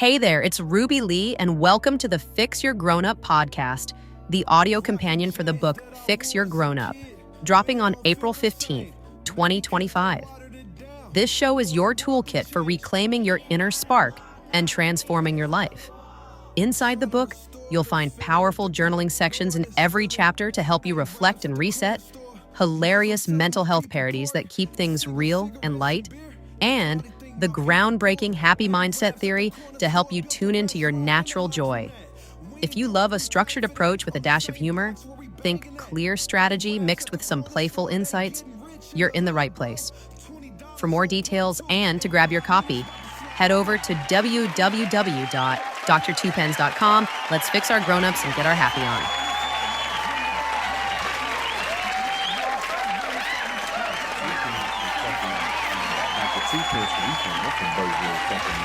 Hey there, it's Ruby Lee, and welcome to the Fix Your Grown Up podcast, the audio companion for the book Fix Your Grown Up, dropping on April 15th, 2025. This show is your toolkit for reclaiming your inner spark and transforming your life. Inside the book, you'll find powerful journaling sections in every chapter to help you reflect and reset, hilarious mental health parodies that keep things real and light, and the groundbreaking happy mindset theory to help you tune into your natural joy. If you love a structured approach with a dash of humor, think clear strategy mixed with some playful insights, you're in the right place. For more details and to grab your copy, head over to www.drtuepenz.com. Let's fix our grown-ups and get our happy on. Tuepenz, I'm from Burger fucking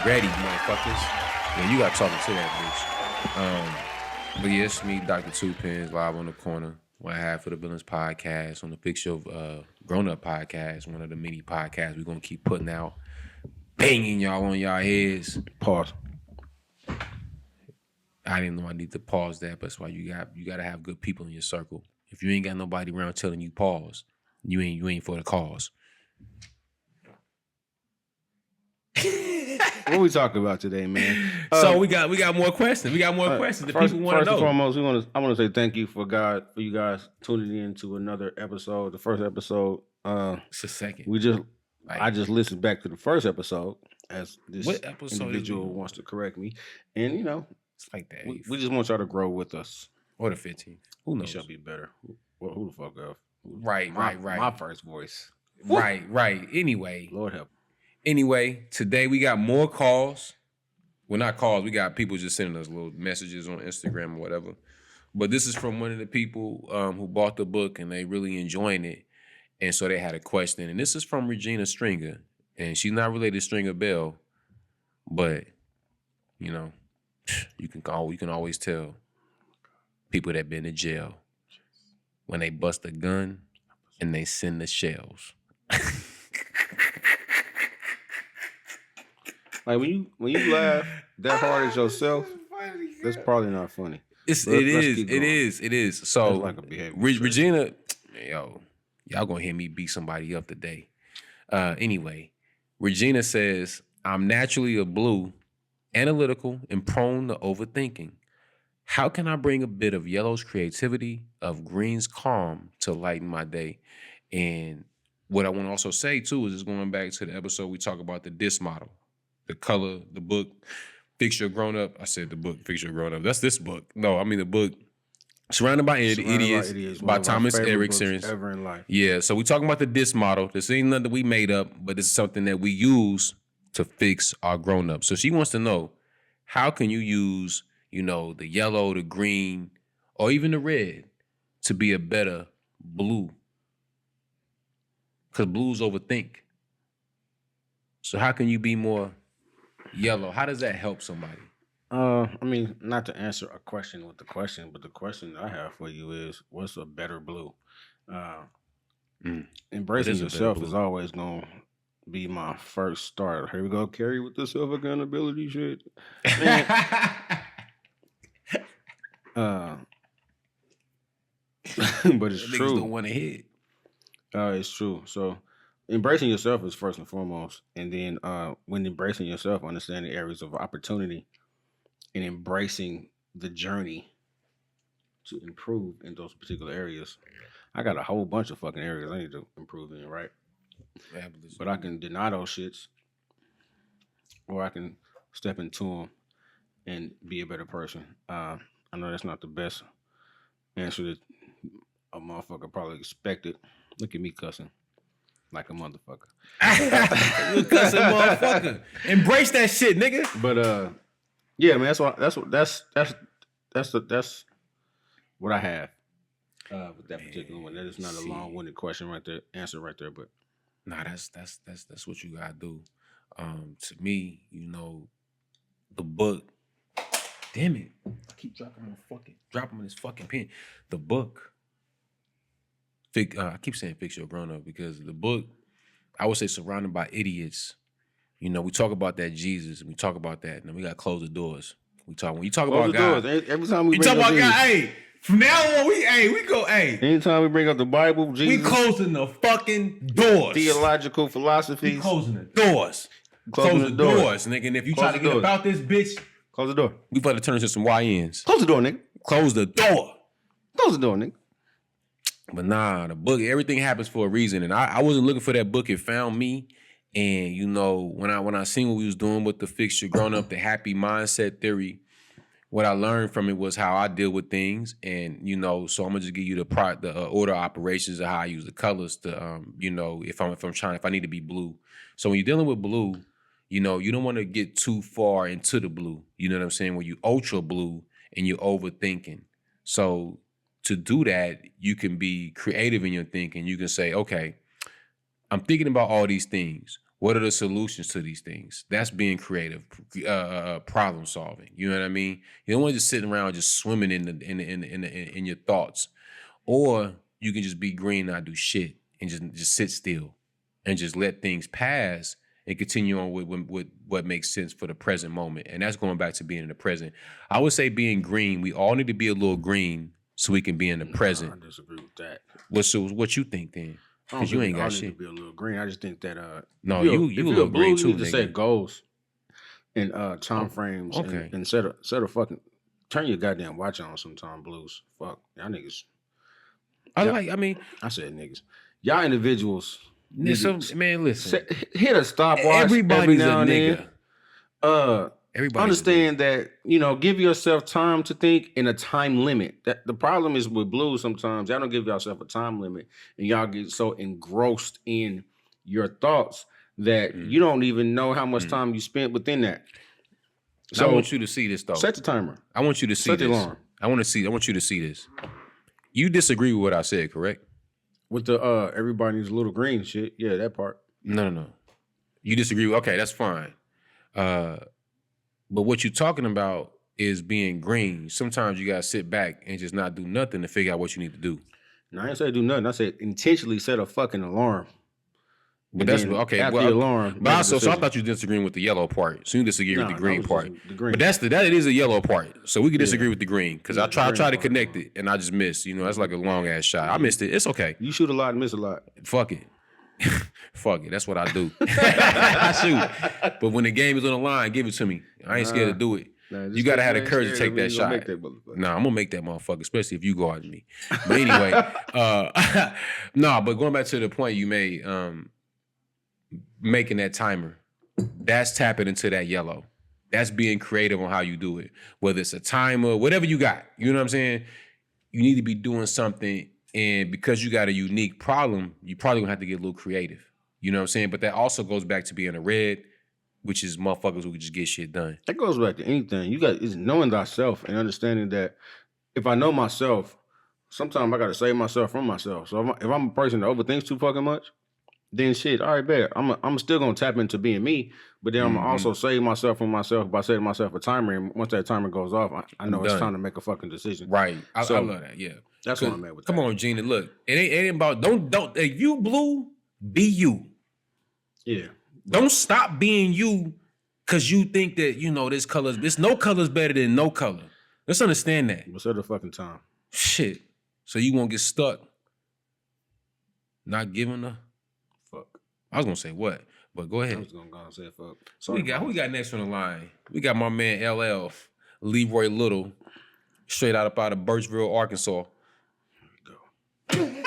ready, motherfuckers. Yeah, you got talking to that bitch. But yeah, it's me, Dr. Tuepenz, live on the corner. One half of the Villains podcast on the Fix Your Grown Up podcast, one of the many podcasts we're gonna keep putting out, banging y'all on y'all heads. Pause. I didn't know I need to pause that, but that's why you gotta have good people in your circle. If you ain't got nobody around telling you pause, you ain't for the cause. What we talking about today, man? So we got more questions. We got more questions that people want to know. First and foremost, I want to say thank you for you guys tuning in to another episode. The first episode. It's the second. I just listened back to the first episode as this individual wants to correct me, and it's like that. We just want y'all to grow with us. Or the 15th. Who knows? We shall be better. Well, who the fuck up? Right. My first voice. Right. Anyway. Lord help. Anyway, today we got more calls. Well, not calls. We got people just sending us little messages on Instagram or whatever. But this is from one of the people who bought the book and they really enjoying it. And so they had a question. And this is from Regina Stringer. And she's not related to Stringer Bell. But, you can always tell people that been to jail when they bust a gun and they send the shells. Like when you laugh that hard at yourself, that's probably not funny. It is. So like a behavior Regina, y'all gonna hear me beat somebody up today. Anyway, Regina says, I'm naturally a blue, analytical, and prone to overthinking. How can I bring a bit of yellow's creativity, of green's calm to lighten my day? And what I want to also say too is just going back to the episode we talk about the DISC model. The color, the book, Fix Your Grown Up. I said the book, Fix Your Grown Up. That's this book. No, I mean the book, Surrounded by Idiots by Thomas Erickson. Ever in life. Yeah, so we talking about the DISC model. This ain't nothing that we made up, but this is something that we use to fix our grown up. So she wants to know, how can you use, the yellow, the green, or even the red to be a better blue? Because blues overthink. So how can you be more yellow? How does that help somebody? Not to answer a question with the question, but the question I have for you is, what's a better blue? Embracing yourself is always going to be my first start. Here we go, Cary, with the self-accountability shit. But it's true. Niggas don't want to hit. It's true. So embracing yourself is first and foremost. And then when embracing yourself, understanding areas of opportunity and embracing the journey to improve in those particular areas. I got a whole bunch of fucking areas I need to improve in, right? But I can deny those shits, or I can step into them and be a better person. I know that's not the best answer that a motherfucker probably expected. Look at me cussing like a motherfucker. You cussing motherfucker. Embrace that shit, nigga. But yeah, man, that's what I have with that particular one. That is not a long-winded question right there, answer right there, but nah, that's what you gotta do. To me, the book. Damn it! I keep dropping this fucking pen. The book I keep saying fix your grown up because the book, I would say, surrounded by idiots. You know, we talk about that Jesus, and we talk about that, and then we got to close the doors. When you talk Close about the God, doors. Every time we you bring talk up about God. Jesus, Hey, from now on, we go. Hey, anytime we bring up the Bible, Jesus, we closing the fucking doors. theological We philosophies, closing the doors. Closing Close the the doors. doors, nigga. And if you Close try to the get doors. about this bitch, close the door. we about to turn into some YNs. Close the door, nigga. Close the door. Close the door, nigga. But nah, the book, everything happens for a reason. And I wasn't looking for that book. It found me. And you know, when I seen what we was doing with the Fix Your Grown Up, the happy mindset theory, what I learned from it was how I deal with things. And you know, so I'm gonna just give you the order of operations of how I use the colors to you know, if I need to be blue. So when you're dealing with blue, you know, you don't want to get too far into the blue. You know what I'm saying? When you ultra blue and you're overthinking. So to do that, you can be creative in your thinking. You can say, okay, I'm thinking about all these things. What are the solutions to these things? That's being creative, problem solving. You know what I mean? You don't want to just sit around just swimming in your thoughts, or you can just be green and not do shit and just sit still and just let things pass and continue on with what makes sense for the present moment. And that's going back to being in the present. I would say being green. We all need to be a little green so we can be in the present. I disagree with that. What you think then? Because you ain't got shit. I need to be a little green. I just think that no, if you a little blue, green too, you need to nigga. set goals and time frames. Okay. And set a fucking turn your goddamn watch on sometime, blues. Fuck y'all niggas. I said niggas. Y'all individuals. Man, listen. Hit a stopwatch. Everybody's every now a and nigga. Then. Everybody Understand that, you know, give yourself time to think and a time limit. That the problem is with blues sometimes, y'all don't give yourself a time limit and y'all get so engrossed in your thoughts that you don't even know how much time you spent within that. So I want you to see this though. Set the timer. I want you to see Set this. the alarm. I want you to see this. You disagree with what I said, correct? With the everybody needs a little green shit. Yeah, that part. No. You disagree with, okay, that's fine. But what you're talking about is being green. Sometimes you gotta sit back and just not do nothing to figure out what you need to do. No, I didn't say do nothing. I said intentionally set a fucking alarm. But that's okay. After the alarm. But so I thought you disagreeing with the yellow part. So you disagree with the green part. The green. But that is a yellow part. So we can disagree with the green because I try to connect it and I just missed. You know, that's like a long ass shot. I missed it. It's okay. You shoot a lot and miss a lot. Fuck it. Fuck it. That's what I do. I shoot. But when the game is on the line, give it to me. I ain't scared to do it. You gotta have the courage to take that shot. Nah, I'm gonna make that motherfucker, especially if you go after me. But anyway, but going back to the point you made, making that timer, that's tapping into that yellow. That's being creative on how you do it. Whether it's a timer, whatever you got, you know what I'm saying? You need to be doing something, and because you got a unique problem, you probably gonna have to get a little creative. You know what I'm saying? But that also goes back to being a red, which is motherfuckers who can just get shit done. That goes back to anything. You got is knowing thyself and understanding that if I know myself, sometimes I got to save myself from myself. So if I'm a person that overthinks too fucking much, then shit, all right, bet. I'm still gonna tap into being me, but then I'm gonna also save myself from myself by setting myself a timer. And once that timer goes off, I know it's time to make a fucking decision. Right. I love that. Yeah. That's what I'm at with that. Come on, Gina. Look, it ain't about don't. If you blue, be you. Yeah. Don't stop being you because you think that, you know, there's no color's better than no color. Let's understand that. But set the fucking time. Shit. So you won't get stuck not giving a fuck. I was gonna say what, but go ahead. I was gonna go and say fuck. Who we got next on the line? We got my man LL, Leroy Little, straight out of Birchville, Arkansas. Here we go.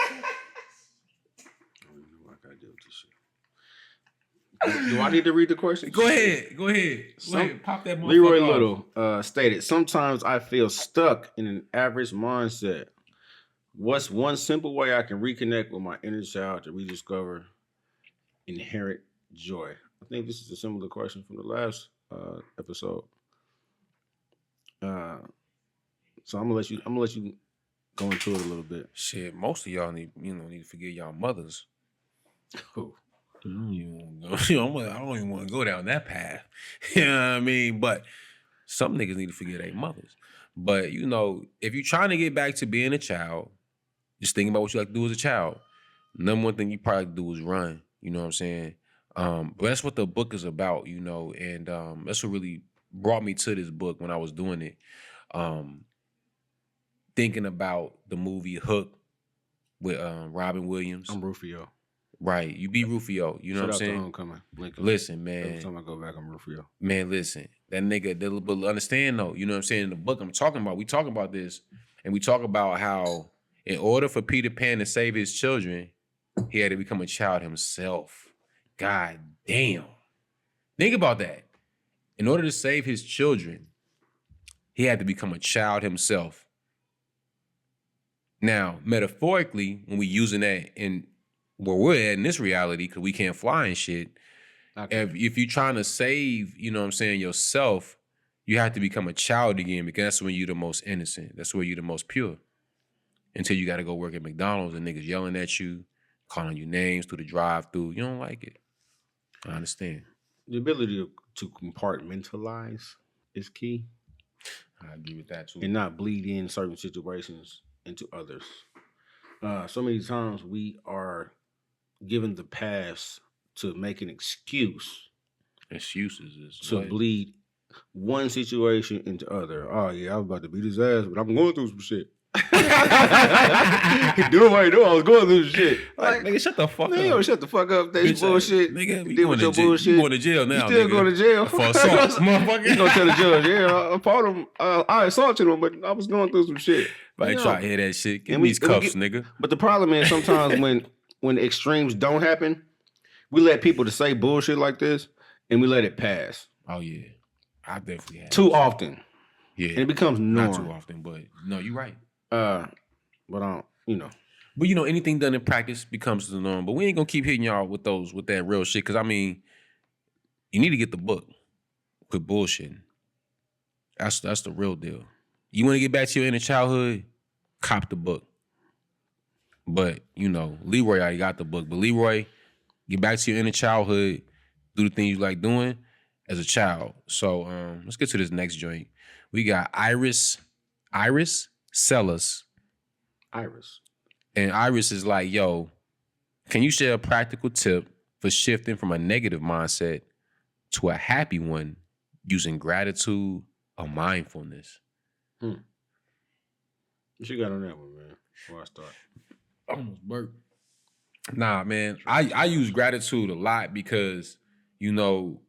Do I need to read the question? Go ahead. Pop that motherfucker Leroy off. Little stated, sometimes I feel stuck in an average mindset. What's one simple way I can reconnect with my inner child to rediscover inherent joy? I think this is a similar question from the last episode. So I'm gonna let you go into it a little bit. Shit, most of y'all need to forgive y'all mothers. Oh. I don't even want to go down that path. You know what I mean? But some niggas need to forget their mothers. But, you know, if you're trying to get back to being a child, Just thinking about what you like to do as a child. Number one thing you probably like to do is run. You know what I'm saying? But that's what the book is about, you know, and that's what really brought me to this book when I was doing it. Thinking about the movie Hook with Robin Williams. I'm Rufio. Right. You be Rufio. You know what I'm saying? Homecoming. Lincoln. Listen, man. Every time I go back, I'm Rufio. Man, listen. That nigga, but understand though, you know what I'm saying? In the book I'm talking about, we talk about this, and we talk about how in order for Peter Pan to save his children, he had to become a child himself. God damn. Think about that. In order to save his children, he had to become a child himself. Now, metaphorically, when we using that in where we're at in this reality, because we can't fly and shit, if you're trying to save, you know what I'm saying, yourself, you have to become a child again, because that's when you're the most innocent. That's where you're the most pure. Until you got to go work at McDonald's and niggas yelling at you, calling you names through the drive-through. You don't like it. I understand. The ability to compartmentalize is key. I agree with that too. And not bleed in certain situations into others. So many times we are given the pass to make an excuse. Excuses is to what? Bleed one situation into other. Oh yeah, I was about to beat his ass, but I'm going through some shit. Doing what you do, I was going through some shit. Like, nigga, shut the fuck up. Yo, shut the fuck up. That's bullshit. Nigga, you going to jail. You going to jail now, you still nigga. going to jail. For assault, motherfucker. You gonna tell the judge, yeah, I fought him. I assaulted him, but I was going through some shit. I ain't try to hear that shit. Give me these cuffs, nigga. But the problem is sometimes when the extremes don't happen, we let people to say bullshit like this, and we let it pass. Oh yeah, I definitely have. Too often. Yeah, and it becomes norm. Not too often, but no, you're right. But I don't, you know. But you know, anything done in practice becomes the norm. But we ain't gonna keep hitting y'all with that real shit. Cause I mean, you need to get the book. Quit bullshitting. That's the real deal. You want to get back to your inner childhood? Cop the book. But you know, Leroy already got the book. But Leroy, get back to your inner childhood. Do the things you like doing as a child. So let's get to this next joint. We got Iris Sellers. Iris. And Iris is like, yo, can you share a practical tip for shifting from a negative mindset to a happy one using gratitude or mindfulness? What you got on that one, man, before I start? I almost burped. Nah, man, I use gratitude a lot because, you know,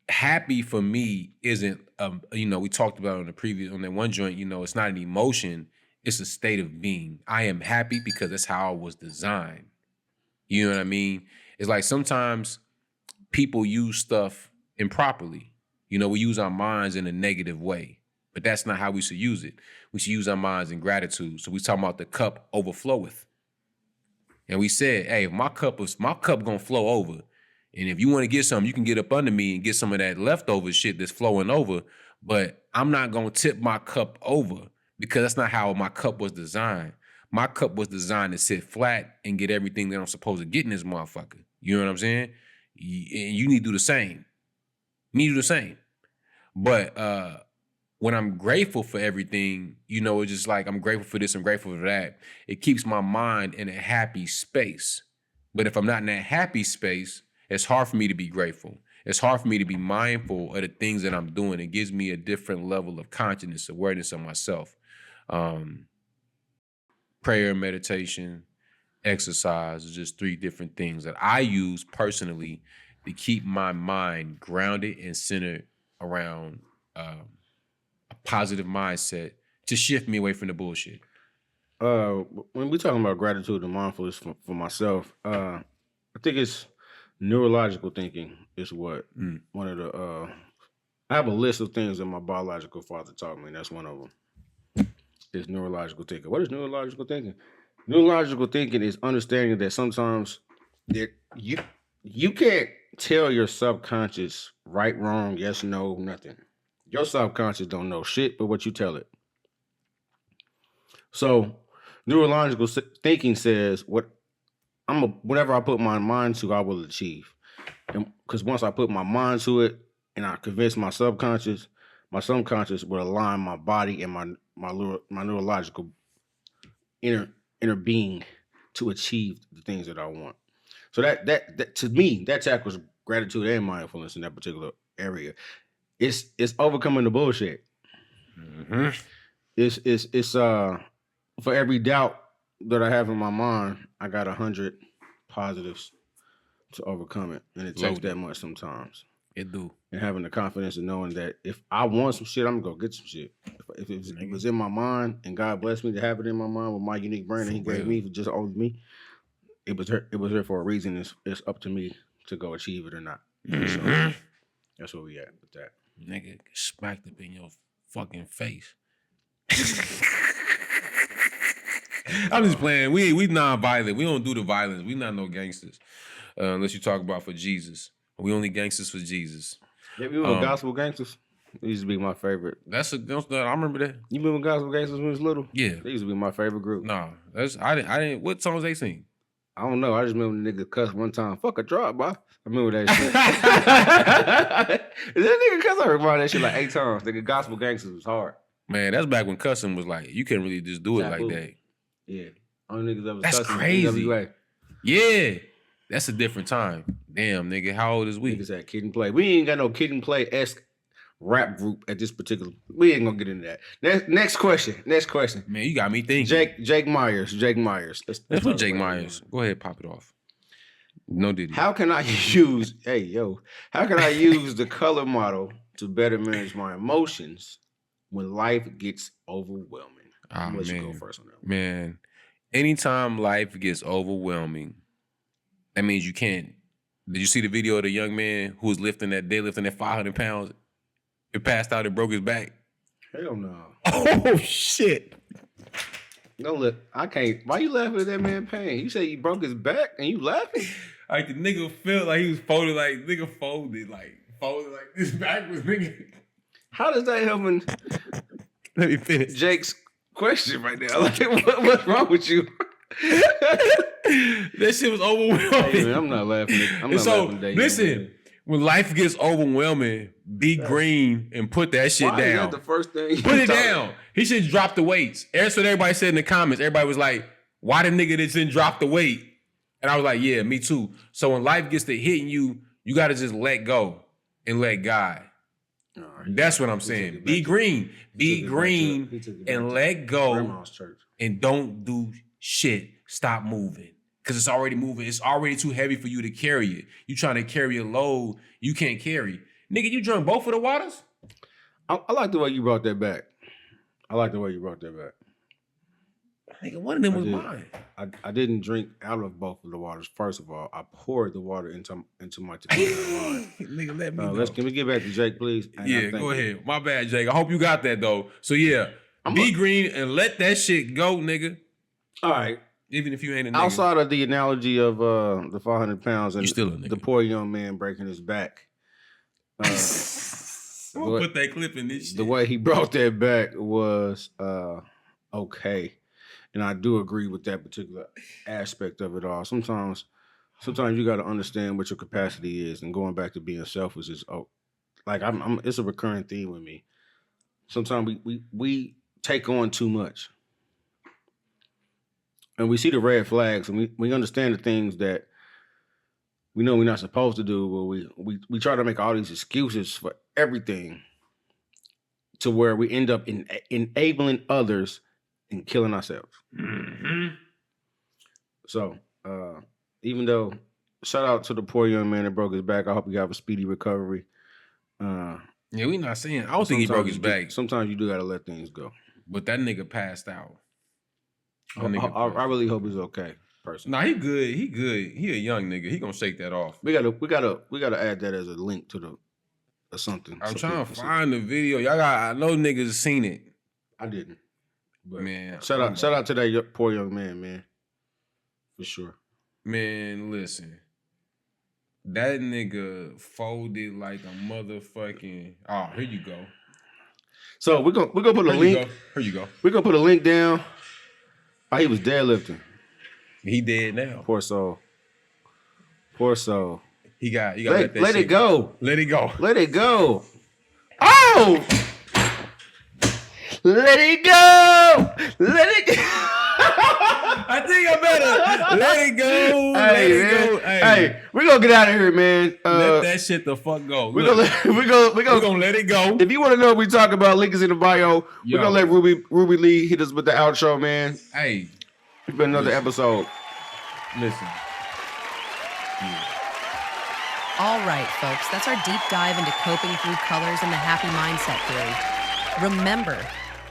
happy for me isn't, you know, we talked about on that one joint, you know, it's not an emotion. It's a state of being. I am happy because that's how I was designed. You know what I mean? It's like sometimes people use stuff improperly. You know, we use our minds in a negative way, but that's not how we should use it. We should use our minds in gratitude. So we talking about the cup overfloweth. And we said, hey, if my cup gonna flow over. And if you want to get something, you can get up under me and get some of that leftover shit that's flowing over. But I'm not gonna tip my cup over, because that's not how my cup was designed. My cup was designed to sit flat and get everything that I'm supposed to get in this motherfucker. You know what I'm saying? And you need to do the same. You need to do the same. But when I'm grateful for everything, you know, it's just like I'm grateful for this, I'm grateful for that. It keeps my mind in a happy space. But if I'm not in that happy space, it's hard for me to be grateful. It's hard for me to be mindful of the things that I'm doing. It gives me a different level of consciousness, awareness of myself. Prayer, meditation, exercise is just 3 different things that I use personally to keep my mind grounded and centered around a positive mindset to shift me away from the bullshit. When we're talking about gratitude and mindfulness for myself, I think it's neurological thinking is what one of the I have a list of things that my biological father taught me, and that's one of them. Is neurological thinking. What is neurological thinking? Neurological thinking is understanding that sometimes that you can't tell your subconscious right, wrong, yes, no, nothing. Your subconscious don't know shit but what you tell it. So neurological thinking says whatever I put my mind to, I will achieve. And because once I put my mind to it and I convince my subconscious will align my body and my neurological inner inner being to achieve the things that I want. So that to me, that tackles gratitude and mindfulness in that particular area. It's overcoming the bullshit. Mm-hmm. It's for every doubt that I have in my mind, I got 100 positives to overcome it, and it takes that much sometimes. It do. And having the confidence of knowing that if I want some shit, I'm gonna go get some shit. If it was in my mind, and God blessed me to have it in my mind with my unique brain that He gave me for just only me, it was there for a reason. It's up to me to go achieve it or not. So that's where we at with that. Nigga, smacked up in your fucking face. I'm just playing. We non-violent. We don't do the violence. We not no gangsters. Unless you talk about for Jesus. We only gangsters for Jesus. Yeah, we were gospel gangsters. They used to be my favorite. I remember that. You remember gospel gangsters when you was little? Yeah. They used to be my favorite group. Nah. I didn't what songs they sing? I don't know. I just remember the nigga cuss one time. Fuck a drop, boy. I remember that shit. That nigga cuss, I remember that shit like 8 times. Nigga, gospel gangsters was hard. Man, that's back when cussing was like, you can't really just do it like that. Yeah. Only niggas ever That's cussing. crazy. NWA. Yeah. That's a different time. Damn, nigga, how old is we? Niggas had Kid and Play. We ain't got no Kid and Play-esque rap group at this particular. We ain't gonna get into that. Next question. Man, you got me thinking. Jake Myers. Let's put Jake Myers. Go ahead, pop it off. No diddy. How can I use the color model to better manage my emotions when life gets overwhelming? Oh, Let you go first on that one. Man, anytime life gets overwhelming, that means you can't. Did you see the video of the young man who was lifting that 500 pounds? It passed out and broke his back. Hell no. Oh, shit. No, look, I can't. Why you laughing at that man pain? You say he broke his back and you laughing? Like the nigga felt like he was folded, like this back was nigga. How does that help in Let me finish. Jake's question right now? Like, what's wrong with you? That shit was overwhelming. Hey, man, I'm not laughing. Listen, when life gets overwhelming, be green and put that shit down. Is that the first thing? Put it down. He should drop the weights. That's what everybody said in the comments. Everybody was like, why the nigga didn't drop the weight? And I was like, yeah, me too. So when life gets to hitting you, you got to just let go and let God. That's what I'm saying. Be green. Be green and let go and don't do shit. Stop moving. Because it's already moving. It's already too heavy for you to carry it. You trying to carry a load you can't carry. Nigga, you drunk both of the waters? I like the way you brought that back. Nigga, one of them was mine. I didn't drink out of both of the waters. First of all, I poured the water into my tequila. Nigga, let me go. Can we get back to Jake, please? Yeah, go ahead. My bad, Jake. I hope you got that, though. So, yeah, be green and let that shit go, nigga. All right. Even if you ain't a nigga. Outside of the analogy of the 500 pounds and still a nigga. The poor young man breaking his back. We'll put that clip in this shit. The way he brought that back was okay. And I do agree with that particular aspect of it all. Sometimes you got to understand what your capacity is, and going back to being selfish is it's a recurring theme with me. Sometimes we take on too much, and we see the red flags, and we understand the things that we know we're not supposed to do, but we try to make all these excuses for everything, to where we end up enabling others and killing ourselves. Mm-hmm. So, even though, shout out to the poor young man that broke his back. I hope you have a speedy recovery. Yeah, we not saying. I don't think he broke his back. Sometimes you do got to let things go. But that nigga passed out. I really hope he's okay. Personally, Nah, he good. He good. He a young nigga. He gonna shake that off. We gotta add that as a link to the or something. I'm trying to find the video. I know niggas seen it. I didn't. But man, shout out to that poor young man, for sure. Man, listen, that nigga folded like a motherfucking. Oh, here you go. So we're gonna put a link. Here you go. We're gonna put a link down. Oh, he was deadlifting. He dead now. Poor soul. He got let it go. Let it go. Let it go. Oh. Let it go! Let it go! I think I better let it go. Let it go. Hey, we're gonna get out of here, man. Let that shit the fuck go. We're gonna let it go. If you want to know what we talk about, link is in the bio. We're gonna let Ruby Lee hit us with the outro, man. Hey, it's been another episode. Listen. All right, folks, that's our deep dive into coping through colors and the happy mindset theory. Remember,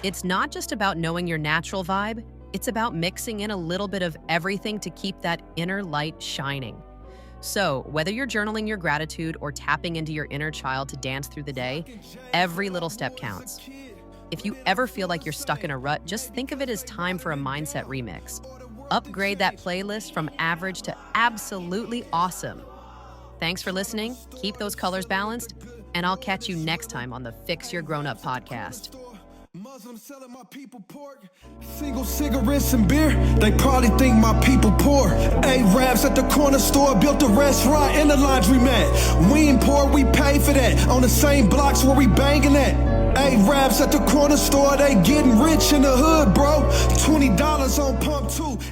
it's not just about knowing your natural vibe, it's about mixing in a little bit of everything to keep that inner light shining. So, whether you're journaling your gratitude or tapping into your inner child to dance through the day, every little step counts. If you ever feel like you're stuck in a rut, just think of it as time for a mindset remix. Upgrade that playlist from average to absolutely awesome. Thanks for listening. Keep those colors balanced, and I'll catch you next time on the Fix Your Grown Up podcast. Muslims selling my people pork, single cigarettes and beer. They probably think my people poor. Arabs at the corner store built a restaurant and a laundromat. We ain't poor, we pay for that. On the same blocks where we banging at. Arabs at the corner store, they getting rich in the hood, bro. $20 on pump 2.